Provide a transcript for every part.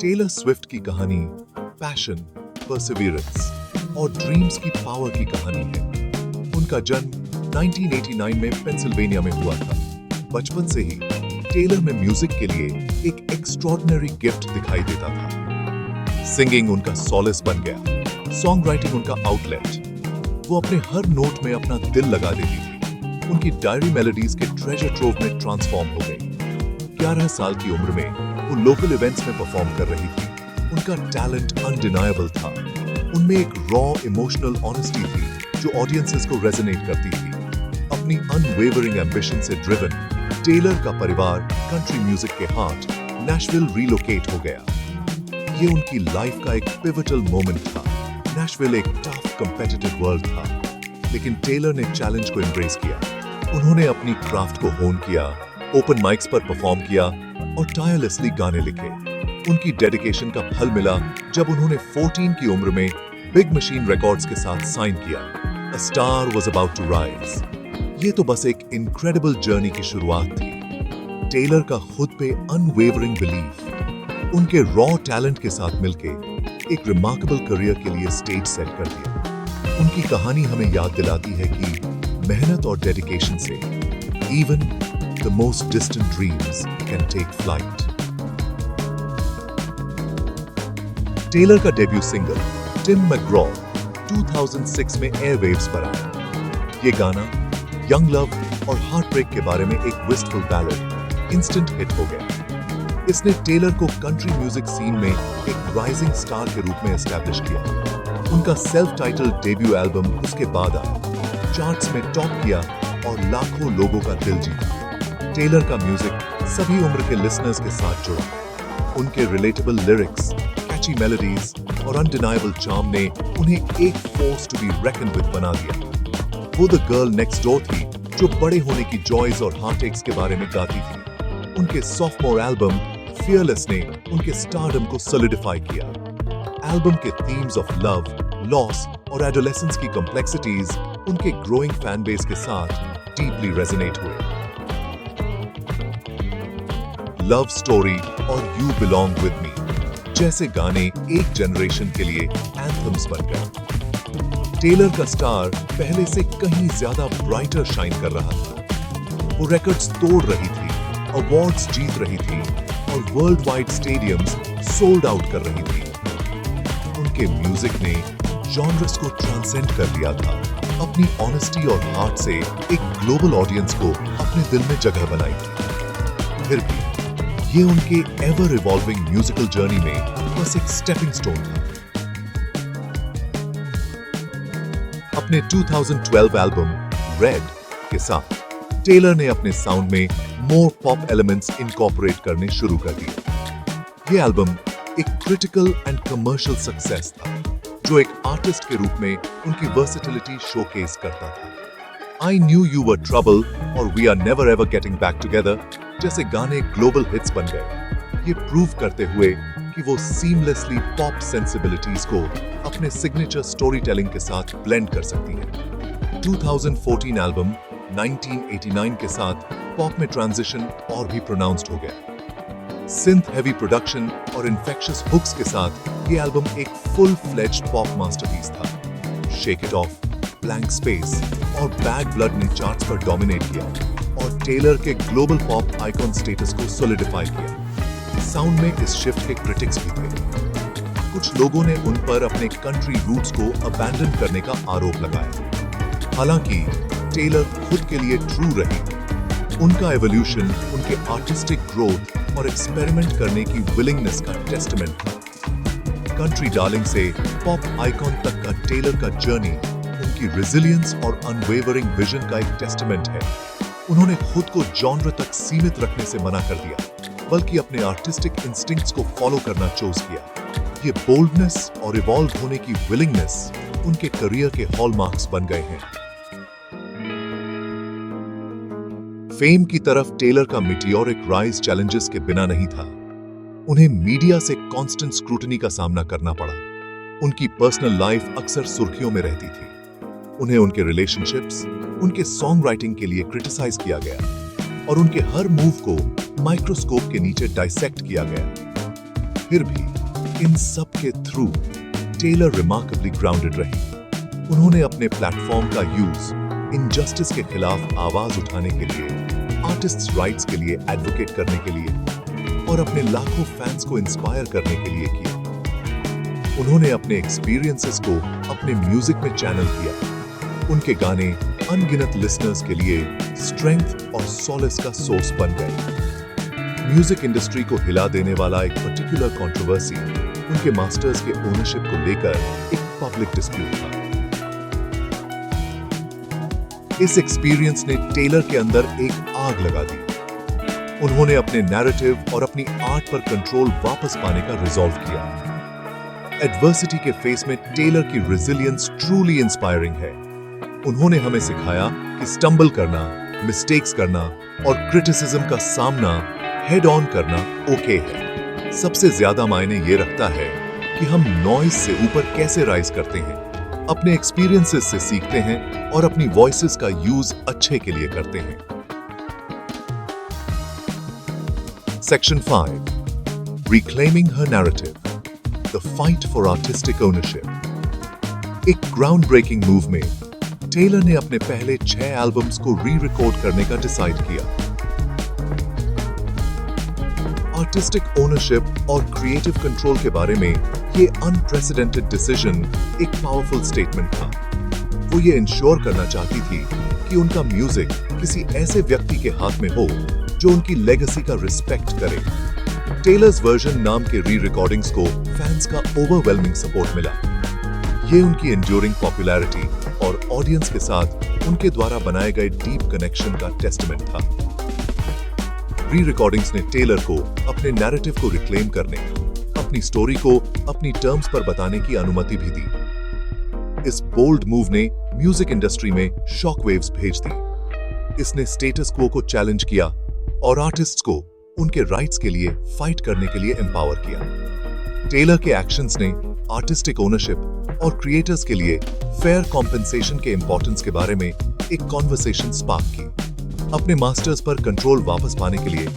Taylor Swift की कहानी passion, Perseverance और ड्रीम्स की पावर की कहानी है। उनका जन्म 1989 में पेंसिल्वेनिया में हुआ था। बचपन से ही टेलर में म्यूजिक के लिए एक एक्स्ट्रॉर्डिनरी गिफ्ट दिखाई देता था। सिंगिंग उनका सॉलिस बन गया, सॉन्ग राइटिंग उनका आउटलेट। वो अपने हर नोट में अपना दिल लगा देती थी। उनकी डायरी मेलोडीज के ट्रेजर ट्रोव में ट्रांसफॉर्म हो गई। 11 साल की उम्र में वो लोकल इवेंट्स में परफॉर्म कर रही थी। उनका टैलेंट अनडिनायबल था। उनमें एक रॉ इमोशनल ऑनेस्टी थी जो ऑडियंसेस को रेजोनेट करती थी। अपनी अनवेवरिंग एम्बिशन से ड्रिवन टेलर का परिवार कंट्री म्यूजिक के हार्ट नैशविल रिलोकेट हो गया। ये उनकी लाइफ का एक पिवटल मोमेंट था। नैशविल एक टफ कंपेटिटिव वर्ल्ड था, लेकिन टेलर ने चैलेंज को एम्ब्रेस किया। उन्होंने अपनी क्राफ्ट को होन किया, ओपन माइक्स पर परफॉर्म किया और टायरलेसली गाने लिखे। उनकी डेडिकेशन का फल मिला जब उन्होंने 14 की उम्र में बिग मशीन रिकॉर्ड्स के साथ साइन किया। A star was about to rise. ये तो बस एक इनक्रेडिबल जर्नी की शुरुआत थी। टेलर का खुद पे अनवेवरिंग बिलीफ उनके रॉ टैलेंट के साथ मिलके एक रिमार्केबल करियर के लिए स्टेज सेट कर दिया। उनकी कहानी हमें याद दिलाती है कि मेहनत और डेडिकेशन से even the most distant dreams can take flight. Taylor का डेब्यू सिंगल टिम मैकग्रॉ 2006 में एयरवेव्स पर आया। ये गाना यंग लव और हार्ट ब्रेक के बारे में एक विस्टफुल बैलेड इंस्टेंट हिट हो गया। इसने टेलर को कंट्री म्यूजिक सीन में एक राइजिंग स्टार के रूप में एस्टैब्लिश किया। उनका सेल्फ टाइटल्ड डेब्यू एल्बम उसके बाद आया, चार्ट्स में टॉप किया और लाखों लोगों का दिल जीता। टेलर का म्यूजिक सभी उम्र के लिसनर्स के साथ जुड़ा। उनके रिलेटेबल लिरिक्स, कैची मेलोडीज और अनडिनायबल चार्म ने उन्हें एक फोर्स टू बी रेकन्ड विद बना दिया। वो द गर्ल नेक्स्ट डोर थी जो बड़े होने की जॉयज और हार्टएक्स के बारे में गाती थी। उनके सॉफ्टमोर एल्बम फियरलेस ने उनके स्टारडम को सॉलिडिफाई किया। एल्बम के थीम्स ऑफ लव, लॉस और एडोलेसेंस की कॉम्प्लेक्सिटीज उनके ग्रोइंग फैन बेस के साथ डीपली रेजोनेट हुए। लव स्टोरी और यू बिलोंग विद मी जैसे गाने एक जनरेशन के लिए एंथम्स बन गए। टेलर का स्टार पहले से कहीं ज्यादा ब्राइटर शाइन कर रहा था। वो रिकॉर्ड्स तोड़ रही थी, अवार्ड्स जीत रही थी और world wide stadiums sold out कर रही थी। उनके म्यूजिक ने जॉनर्स को ट्रांसेंड कर दिया था। अपनी ऑनेस्टी और हार्ट से एक ग्लोबल ऑडियंस को अपने दिल में जगह बनाई थी। फिर भी ये उनके एवर इवॉल्विंग म्यूजिकल जर्नी में बस एक स्टेपिंग स्टोन था। अपने 2012 एल्बम रेड के साथ टेलर ने अपने साउंड में मोर पॉप एलिमेंट्स इनकॉर्पोरेट करने शुरू कर दिए। ये एल्बम एक क्रिटिकल एंड कमर्शियल सक्सेस था जो एक आर्टिस्ट के रूप में उनकी वर्सेटिलिटी शोकेस करता था। I knew you were trouble और we are never ever getting back together जैसे गाने ग्लोबल हिट्स बन गए। ये प्रूव करते हुए कि वो सीमलेसली पॉप सेंसिबिलिटीज को अपने सिग्नेचर स्टोरी टेलिंग के साथ ब्लेंड कर सकती है। 2014 एल्बम 1989 के साथ पॉप में ट्रांजिशन और भी प्रोनाउंस्ड हो गया। सिंथ हेवी प्रोडक्शन और इन्फेक्शियस हुक्स के साथ ये एल्बम एक फुल फ्लेज्ड पॉप मास्टरपीस था। Shake it of, blank space और बैड ब्लड ने चार्ट्स पर डोमिनेट किया और टेलर के ग्लोबल पॉप आइकॉन स्टेटस को सॉलिडिफाई किया। साउंड में इस शिफ्ट के क्रिटिक्स भी थे। कुछ लोगों ने उन पर अपने कंट्री रूट्स को अबैंडन करने का आरोप लगाया। हालांकि टेलर खुद के लिए ट्रू रही। उनका एवोल्यूशन उनके आर्टिस्टिक ग्रोथ और एक्सपेरिमेंट करने की विलिंगनेस का टेस्टमेंट था। कंट्री डार्लिंग से पॉप आइकॉन तक का टेलर का जर्नी उनकी रेजिलियंस और अनवेवरिंग विजन का एक टेस्टमेंट है। उन्होंने खुद को जॉनर तक सीमित रखने से मना कर दिया, बल्कि अपने आर्टिस्टिक इंस्टिंक्ट्स को फॉलो करना चूज किया। ये बोल्डनेस और इवॉल्व होने की विलिंगनेस उनके करियर के हॉलमार्क्स बन गए हैं। फेम की तरफ टेलर का मिटियोरिक राइज चैलेंजेस के बिना नहीं था। उन्हें मीडिया से कांस्टेंट स्क्रूटनी का सामना करना पड़ा। उनकी पर्सनल लाइफ अक्सर सुर्खियों में रहती थी। उन्हें उनके रिलेशनशिप्स, उनके सॉन्ग राइटिंग के लिए क्रिटिसाइज किया गया। और उनके हर मूव को माइक्रोस्कोप के नीचे डाइसेक्ट किया गया। फिर भी इन सब के थ्रू टेलर रिमार्केबली ग्राउंडेड रही। उन्होंने अपने प्लेटफॉर्म का यूज इनजस्टिस के खिलाफ आवाज उठाने के लिए, आर्टिस्ट्स राइट्स के लिए एडवोकेट करने के लिए और अपने लाखों फैंस को इंस्पायर करने के लिए किया। उन्होंने अपने एक्सपीरियंसेस को अपने म्यूजिक में चैनल किया। उनके गाने अनगिनत लिसनर्स के लिए स्ट्रेंथ और सॉलिस का सोर्स बन गए। म्यूजिक इंडस्ट्री को हिला देने वाला एक पर्टिकुलर कंट्रोवर्सी उनके मास्टर्स के ओनरशिप को लेकर एक पब्लिक डिस्प्यूट था। इस एक्सपीरियंस ने टेलर के अंदर एक आग लगा दी। उन्होंने अपने नैरेटिव और अपनी आर्ट पर कंट्रोल वापस पाने का रिजॉल्व किया। एडवर्सिटी के फेस में टेलर की रेजिलियंस ट्रूली इंस्पायरिंग है। उन्होंने हमें सिखाया कि स्टंबल करना, मिस्टेक्स करना और क्रिटिसिज्म का सामना हेड ऑन करना ओके है। सबसे ज्यादा मायने ये रखता है कि हम नॉइज से ऊपर कैसे राइज करते हैं, अपने एक्सपीरियंसेस से सीखते हैं और अपनी वॉइसेस का यूज अच्छे के लिए करते हैं। Section 5, reclaiming her narrative, the fight for artistic ownership. एक ग्राउंड ब्रेकिंग मूव में टेलर ने अपने पहले 6 एल्बम्स को री-रिकॉर्ड करने का डिसाइड किया। आर्टिस्टिक ओनरशिप और क्रिएटिव कंट्रोल के बारे में ये अनप्रेसिडेंटेड डिसीजन एक पावरफुल स्टेटमेंट था। वो ये इंश्योर करना चाहती थी कि उनका म्यूजिक किसी ऐसे व्यक्ति के हाथ में हो जो उनकी लेगेसी का रिस्पेक्ट करे। टेलर्स वर्जन नाम के री-रिकॉर्डिंग्स को फैंस का ओवरवेलमिंग सपोर्ट मिला। ये उनकी एंड्यूरिंग पॉपुलैरिटी और ऑडियंस के साथ उनके द्वारा बनाए गए डीप कनेक्शन का टेस्टमेंट था। री-रिकॉर्डिंग्स ने टेलर को अपने नैरेटिव को रिक्लेम करने, अपनी स्टोरी को अपनी टर्म्स पर बताने की अनुमति भी दी। इस बोल्ड मूव ने म्यूजिक इंडस्ट्री में शॉकवेव्स भेज दी। इसने स्टेटस क्वो को चैलेंज किया और आर्टिस्ट्स को उनके राइट्स के लिए फाइट करने के लिए एम्पावर किया। टेलर के एक्शंस ने आर्टिस्टिक ओनरशिप और क्रिएटर्स के लिए फेयर कॉम्पेंसेशन के इंपॉर्टेंस के बारे में एक कॉन्वर्सेशन स्पार्क की। अपने मास्टर्स पर कंट्रोल वापस पाने के लिए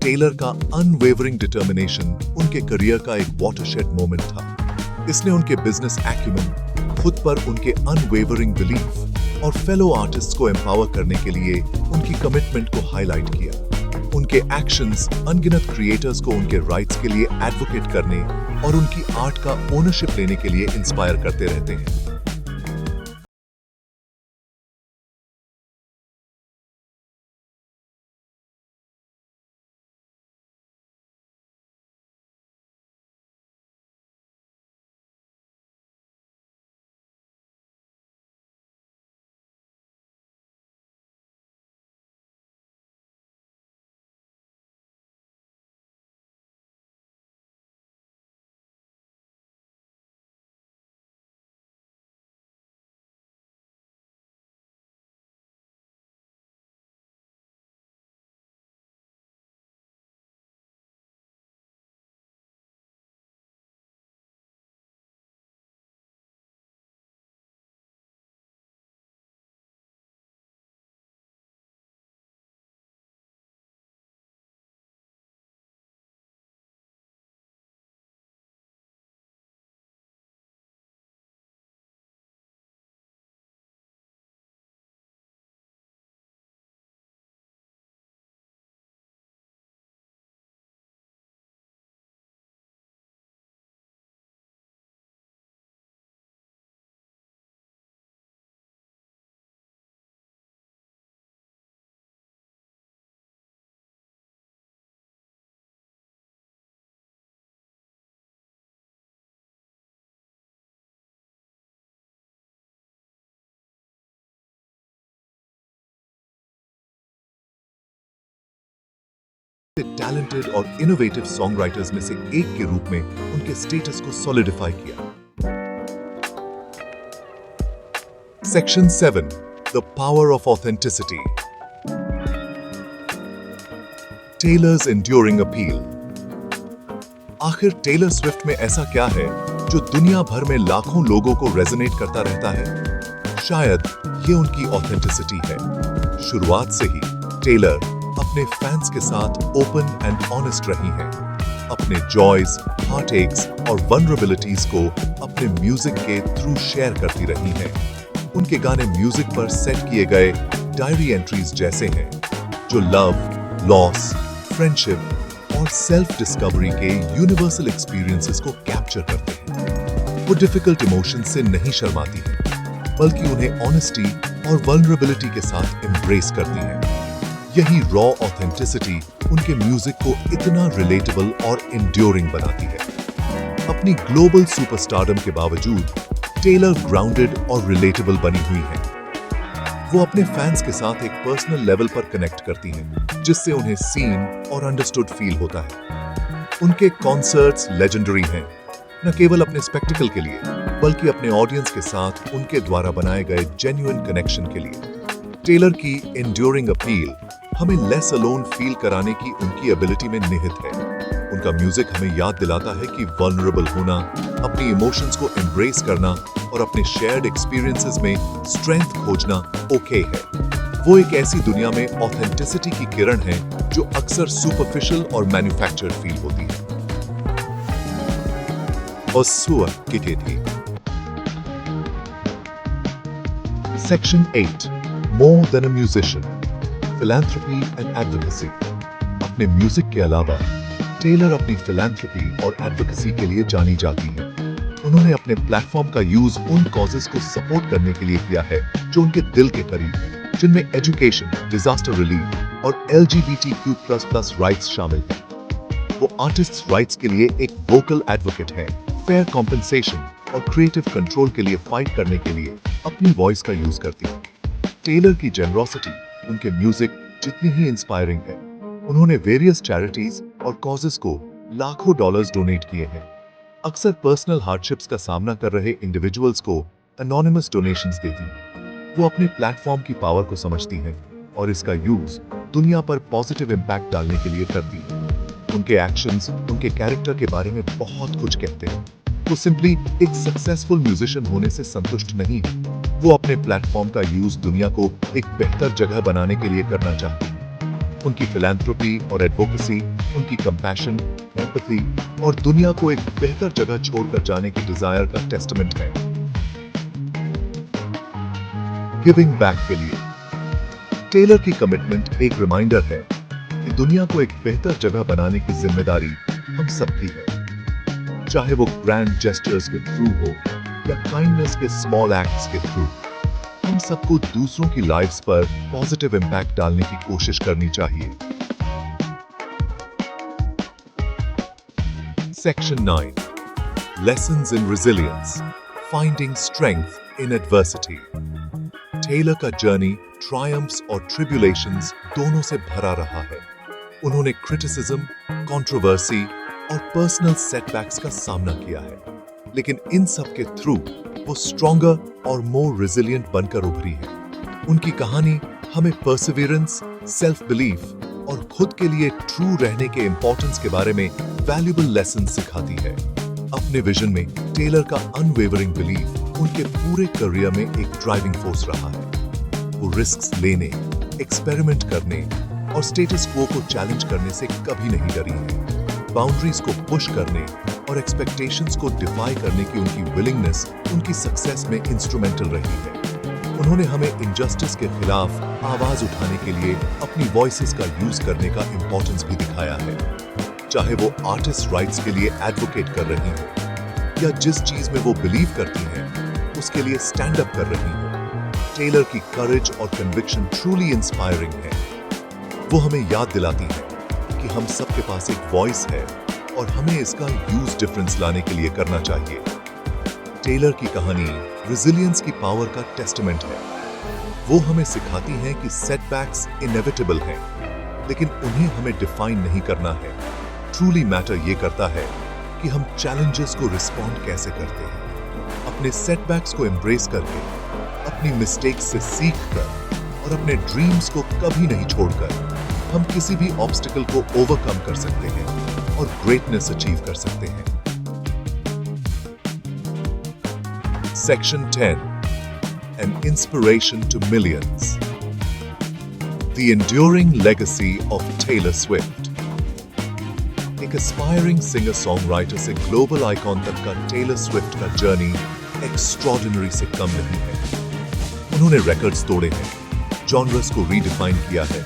टेलर का अनवेवरिंग डिटर्मिनेशन उनके करियर का एक वाटरशेड मोमेंट था। इसने उनके बिजनेस एक्यूमेन, खुद पर उनके अनवेवरिंग बिलीफ और फेलो आर्टिस्ट्स को एम्पावर करने के लिए उनकी कमिटमेंट को हाईलाइट किया। उनके एक्शंस अनगिनत क्रिएटर्स को उनके राइट्स के लिए एडवोकेट करने और उनकी आर्ट का ओनरशिप लेने के लिए इंस्पायर करते रहते हैं। टैलेंटेड और इनोवेटिव सॉन्ग राइटर्स में से एक के रूप में उनके स्टेटस को सॉलिडिफाई किया। Section 7, the power of authenticity, Taylor's enduring appeal. आखिर टेलर स्विफ्ट में ऐसा क्या है जो दुनिया भर में लाखों लोगों को रेजोनेट करता रहता है? शायद ये उनकी ऑथेंटिसिटी है। शुरुआत से ही टेलर अपने अपने फैंस के साथ ओपन एंड ऑनेस्ट रही हैं। अपने जॉयज, हार्ट एक्स और वनरेबिलिटीज को अपने म्यूजिक के थ्रू शेयर करती रही हैं। उनके गाने म्यूजिक पर सेट किए गए डायरी एंट्रीज जैसे हैं, जो लव, लॉस, फ्रेंडशिप और सेल्फ डिस्कवरी के यूनिवर्सल एक्सपीरियंसेस को कैप्चर करते हैं। वो डिफिकल्ट इमोशंस से नहीं शर्माती हैं, बल्कि उन्हें ऑनेस्टी और वल्नरेबिलिटी के साथ एम्ब्रेस करती हैं। यही रॉ ऑथेंटिसिटी उनके म्यूजिक को इतना रिलेटेबल और एंड्योरिंग बनाती है। अपनी ग्लोबल सुपरस्टारडम के बावजूद टेलर ग्राउंडेड और रिलेटेबल बनी हुई है। वो अपने फैंस के साथ एक पर्सनल लेवल पर कनेक्ट करती हैं, जिससे उन्हें सीन और अंडरस्टूड फील होता है। उनके कॉन्सर्ट्स लेजेंडरी हैं, न केवल अपने स्पेक्टिकल के लिए, बल्कि अपने ऑडियंस के साथ उनके द्वारा बनाए गए जेन्युइन कनेक्शन के लिए। टेलर की एंड्योरिंग अपील हमें लेस अलोन फील कराने की उनकी एबिलिटी में निहित है। उनका म्यूजिक हमें याद दिलाता है कि वल्नरेबल होना, अपनी इमोशंस को एम्ब्रेस करना और अपने शेयर्ड एक्सपीरियंसेस में स्ट्रेंथ खोजना ओके है। वो एक ऐसी दुनिया में ऑथेंटिसिटी की किरण है जो अक्सर सुपरफिशियल और मैन्युफैक्चर्ड फील होती है। और सुअर की थी। Section 8 More than a musician, Philanthropy and Advocacy। अपने म्यूजिक के अलावा टेलर अपनी फिलैंथ्रोपी और एडवोकेसी के लिए जानी जाती हैं। उन्होंने अपने प्लेटफॉर्म का यूज उन कॉजेस को सपोर्ट करने के लिए किया है जो उनके दिल के करीब हैं, जिनमें एजुकेशन, डिजास्टर रिलीफ और LGBTQ++ राइट्स शामिल हैं। वो आर्टिस्ट्स राइट्स के लिए एक वोकल एडवोकेट है, फेयर कॉम्पेंसेशन और क्रिएटिव कंट्रोल के लिए फाइट करने के लिए अपनी वॉइस का यूज करती है। टेलर की जेनरोसिटी उनके म्यूजिक जितनी ही इंस्पायरिंग है। उन्होंने वेरियस चैरिटीज और कॉजेस को लाखों डॉलर्स डोनेट किए हैं। अक्सर पर्सनल हार्डशिप्स का सामना कर रहे इंडिविजुअल्स को एनोनिमस डोनेशंस देती हैं। वो अपने प्लेटफॉर्म की पावर को समझती हैं और इसका यूज दुनिया पर पॉजिटिव इम्पैक्ट डालने के लिए करती हैं। उनके एक्शंस उनके कैरेक्टर के बारे में बहुत कुछ कहते हैं। वो सिंपली एक सक्सेसफुल म्यूजिशियन होने से संतुष्ट नहीं है। वो अपने प्लेटफॉर्म का यूज दुनिया को एक बेहतर जगह बनाने के लिए करना चाहती है। उनकी फिलैंथ्रोपी और एडवोकेसी, उनकी कंपैशन, एम्पैथी और दुनिया को एक बेहतर जगह छोड़कर जाने की डिजायर का टेस्टामेंट है। गिविंग बैक के लिए टेलर की कमिटमेंट एक रिमाइंडर है कि दुनिया को एक बेहतर जगह बनाने की जिम्मेदारी हम सबकी है। चाहे वो ग्रैंड जेस्चर्स के थ्रू हो या काइंडनेस के स्मॉल एक्ट्स के थ्रू, हम सबको दूसरों की लाइफ्स पर पॉजिटिव इम्पैक्ट डालने की कोशिश करनी चाहिए। Section 9 Lessons in Resilience, Finding Strength in Adversity। Taylor का जर्नी ट्रायम्फ्स और ट्रिब्यूलेशंस दोनों से भरा रहा है। उन्होंने क्रिटिसिज्म, कंट्रोवर्सी और पर्सनल सेटबैक्स का सामना किया है, लेकिन इन सब के थ्रू वो स्ट्रॉन्गर और मोर रेजिलिएंट बनकर उभरी है। उनकी कहानी हमें परसिवियरेंस, सेल्फ बिलीफ और खुद के लिए ट्रू रहने के इंपॉर्टेंस के बारे में वैल्यूएबल लेसन सिखाती है। अपने विजन में टेलर का अनवेवरिंग बिलीफ उनके पूरे करियर में एक ड्राइविंग फोर्स रहा है। वो रिस्क्स लेने, एक्सपेरिमेंट करने और स्टेटस क्वो को चैलेंज करने से कभी नहीं डरी है। बाउंड्रीज को पुश करने और एक्सपेक्टेशंस को डिफाई करने की उनकी विलिंगनेस उनकी सक्सेस में इंस्ट्रूमेंटल रही है। उन्होंने हमें इनजस्टिस के खिलाफ आवाज उठाने के लिए अपनी वॉइसेस का यूज करने का इंपॉर्टेंस भी दिखाया है। चाहे वो आर्टिस्ट राइट्स के लिए एडवोकेट कर रही हो या जिस चीज में वो बिलीव करती हैं उसके लिए स्टैंड अप कर रही हो, टेलर की करेज और कन्विक्शन ट्रूली इंस्पायरिंग है। वो हमें याद दिलाती है कि हम सबके पास एक वॉइस है और हमें इसका यूज डिफरेंस लाने के लिए करना चाहिए। टेलर की कहानी रेजिलियंस की पावर का टेस्टामेंट है। वो हमें सिखाती है कि सेटबैक्स इनेविटेबल हैं, लेकिन उन्हें हमें डिफाइन नहीं करना है। ट्रूली मैटर ये करता है कि हम चैलेंजेस को रिस्पॉन्ड कैसे करते हैं। अपने सेटबैक्स को एम्ब्रेस करके, अपनी मिस्टेक्स से सीख कर और अपने ड्रीम्स को कभी नहीं छोड़कर हम किसी भी ऑब्स्टिकल को ओवरकम कर सकते हैं और ग्रेटनेस अचीव कर सकते हैं। Section 10 An Inspiration to Millions। The enduring legacy of Taylor Swift. एक एस्पायरिंग सिंगर सॉन्गराइटर से ग्लोबल आइकॉन तक का टेलर स्विफ्ट का जर्नी एक्स्ट्रॉर्डिनरी से कम नहीं है। उन्होंने रिकॉर्ड्स तोड़े हैं, जॉनर्स को रीडिफाइन किया है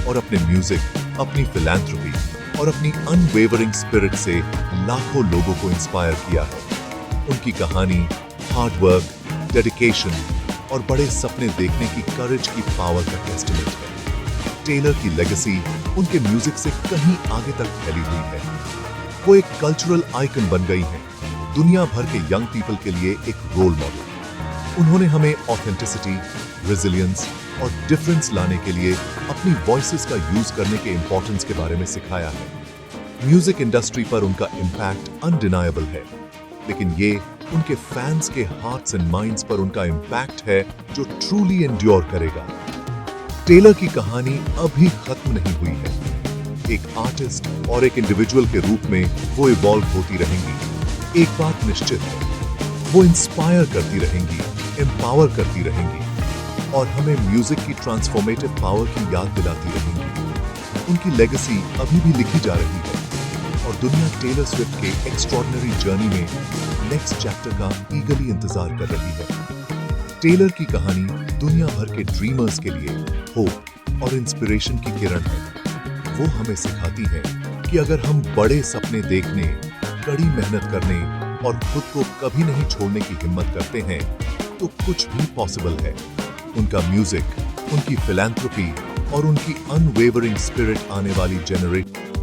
और अपने म्यूजिक, अपनी फिलैंथ्रोपी और अपनी अनवेवरिंग स्पिरिट से लाखों लोगों को इंस्पायर किया है। उनकी कहानी हार्ड वर्क, डेडिकेशन और बड़े सपने देखने की करेज की पावर का टेस्टमेंट है। टेलर की लेगेसी उनके म्यूजिक से कहीं आगे तक फैली हुई है। वो एक कल्चरल आइकन बन गई हैं, दुनिया भर के यंग पीपल के लिए एक रोल मॉडल। उन्होंने हमें ऑथेंटिसिटी, रेजिलियंस और डिफरेंस लाने के लिए अपनी वॉइसेस का यूज करने के इंपॉर्टेंस के बारे में सिखाया है। म्यूजिक इंडस्ट्री पर उनका इम्पैक्ट अनडिनायबल है, लेकिन ये उनके फैंस के हार्ट्स एंड माइंड्स पर उनका इम्पैक्ट है जो ट्रूली एंड्योर करेगा। टेलर की कहानी अभी खत्म नहीं हुई है। एक आर्टिस्ट और एक इंडिविजुअल के रूप में वो इवॉल्व होती रहेंगी। एक बात निश्चित है, वो इंस्पायर करती रहेंगी, एम्पावर करती रहेंगी और हमें म्यूजिक की ट्रांसफॉर्मेटिव पावर की याद दिलाती रहेंगी। उनकी लेगेसी अभी भी लिखी जा रही है और दुनिया टेलर स्विफ्ट के एक्स्ट्रॉर्डिनरी जर्नी में नेक्स्ट चैप्टर का ईगरली इंतजार कर रही है। टेलर की कहानी दुनिया भर के ड्रीमर्स के लिए होप और इंस्पिरेशन की किरण है। वो हमें सिखाती है कि अगर हम बड़े सपने देखने, कड़ी मेहनत करने और खुद को कभी नहीं छोड़ने की हिम्मत करते हैं तो कुछ भी पॉसिबल है। उनका म्यूजिक, उनकी फिलैंथ्रोपी और उनकी अनवेवरिंग स्पिरिट आने वाली जनरेशन